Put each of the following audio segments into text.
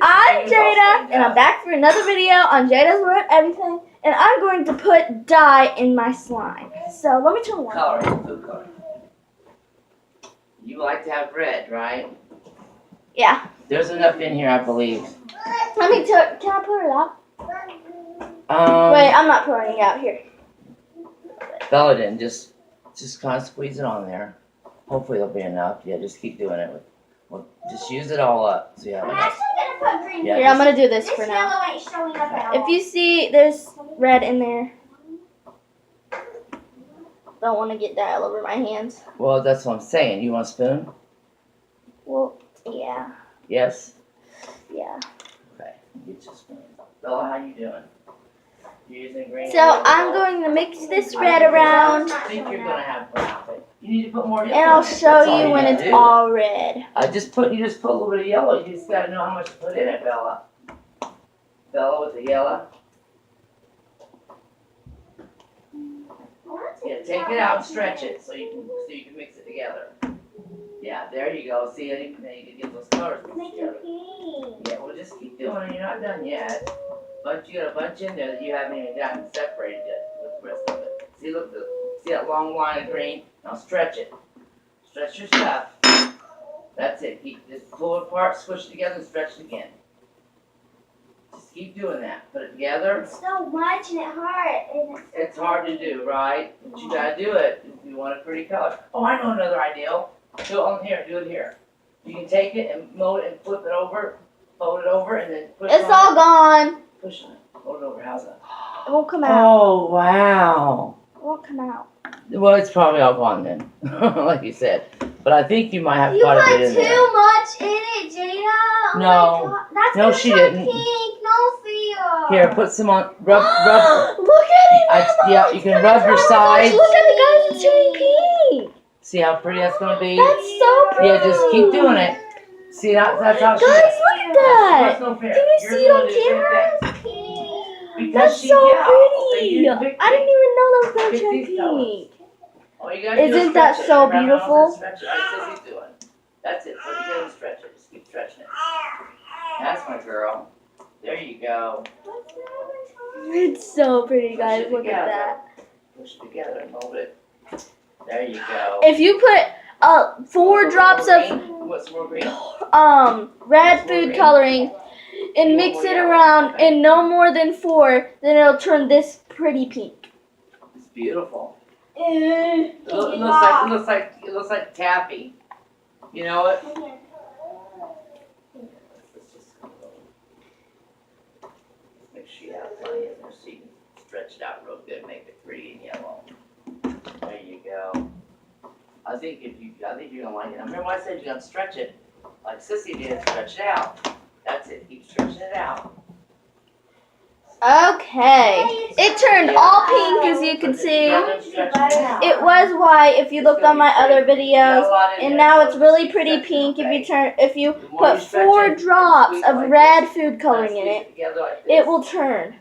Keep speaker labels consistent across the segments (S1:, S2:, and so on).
S1: I'm Jada, and I'm back for another video on Jada's World Everything, and I'm going to put dye in my slime. So let me turn the light on.
S2: Food color. You like to have red, right?
S1: Yeah.
S2: There's enough in here, I believe.
S1: Let me can I pour it out? Wait, I'm not pouring it out here.
S2: Bella didn't. Just kind of squeeze it on there. Hopefully it'll be enough. Yeah, just keep doing it. Well, just use it all up. So you have enough.
S1: Yeah, here, I'm going to do this for now. If you see there's red in there, don't want to get dye all over my hands.
S2: Well, that's what I'm saying. You want a spoon?
S1: Well, yeah.
S2: Yes?
S1: Yeah.
S2: Okay, get your spoon. Bella, how you doing? You using green?
S1: So I'm going to mix this red around.
S2: I think you're going to have brown. You need to put more yellow.
S1: And I'll show you when it's all red.
S2: You just put a little bit of yellow. You just got to know how much to put in it, Bella. Bella with the yellow. Yeah, take it out and stretch it so you can mix it together. Yeah, there you go. See, then you can get those colors together. Yeah, well, just keep doing it. You're not done yet. But you got a bunch in there that you haven't even gotten separated yet with the rest of it. See, look, see that long line of green? Now stretch it. Stretch your stuff. That's it. Just pull it apart, squish it together, and stretch it again. Just keep doing that. Put it together.
S3: It's so much and it's hard.
S2: It's hard to do, right? But you gotta do it if you want a pretty color. Oh, I know another idea. Do it on here. Do it here. You can take it and mold it and flip it over, fold it over, and then push it
S1: It's all gone.
S2: Push on it. Fold it over. How's that?
S1: It won't come out.
S2: Oh, wow.
S1: It won't come out.
S2: Well, it's probably all gone then, like you said. But I think you might have
S3: You
S2: quite a
S3: put
S2: bit in there.
S3: too much in it, Jada. Oh
S2: No.
S3: my God. That's
S2: No,
S3: gonna
S2: she
S3: turn
S2: didn't.
S3: Pink. No fear.
S2: Here, put some on. Rub.
S1: Look at it.
S2: Yeah, you can rub your
S1: Look
S2: sides.
S1: at it, guys. It's turning pink.
S2: See how pretty that's gonna be?
S1: That's so pretty.
S2: Yeah, just keep doing it. See, that's how she
S1: Guys,
S2: does.
S1: look at that.
S2: That's no fair.
S1: Can you
S2: You're
S1: see it on
S2: gonna do the same
S1: camera?
S2: thing.
S1: That's
S2: Because
S1: so
S2: yeah,
S1: pretty.
S2: you didn't pick
S1: I didn't even know that was going
S2: pick
S1: to turn
S2: these colors.
S1: pink.
S2: All you gotta do is
S1: Isn't that
S2: stretch it.
S1: so
S2: Grab it on
S1: beautiful?
S2: and stretch it. That's what he's doing. That's it. So you gotta stretch it. Just keep stretching it. That's my girl. There you go.
S1: It's so pretty, guys.
S2: Push it
S1: Look at
S2: together.
S1: that.
S2: Push it together and mold it. There you go.
S1: If you put 4 drops of
S2: What's more green?
S1: red food coloring and mix it around in no more than 4, then it'll turn this pretty pink.
S2: It's beautiful.
S3: It
S2: It looks like taffy. You know what? Let's just make sure you have plenty in there so you can stretch it out real good, make it pretty and yellow. There you go. I think you're gonna like it. Remember I said you gotta stretch it like Sissy did, stretch it out. That's it, keep stretching it out.
S1: Okay. It turned all pink, as you can see. It was white if you looked on my other videos, and now it's really pretty pink if you put 4 drops of red food coloring in it. It will turn.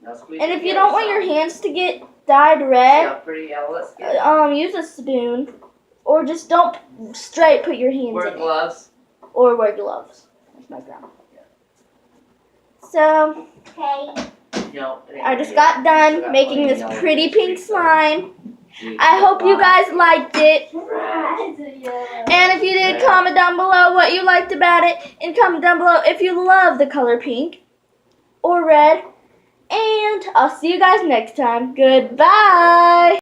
S1: And if you don't want your hands to get dyed red, use a spoon, or just don't straight put your hands
S2: Wear
S1: in it.
S2: gloves.
S1: Or wear gloves. That's my grandma. So, I just got done making this pretty pink slime. I hope you guys liked it. And if you did, comment down below what you liked about it. And comment down below if you love the color pink or red. And I'll see you guys next time. Goodbye.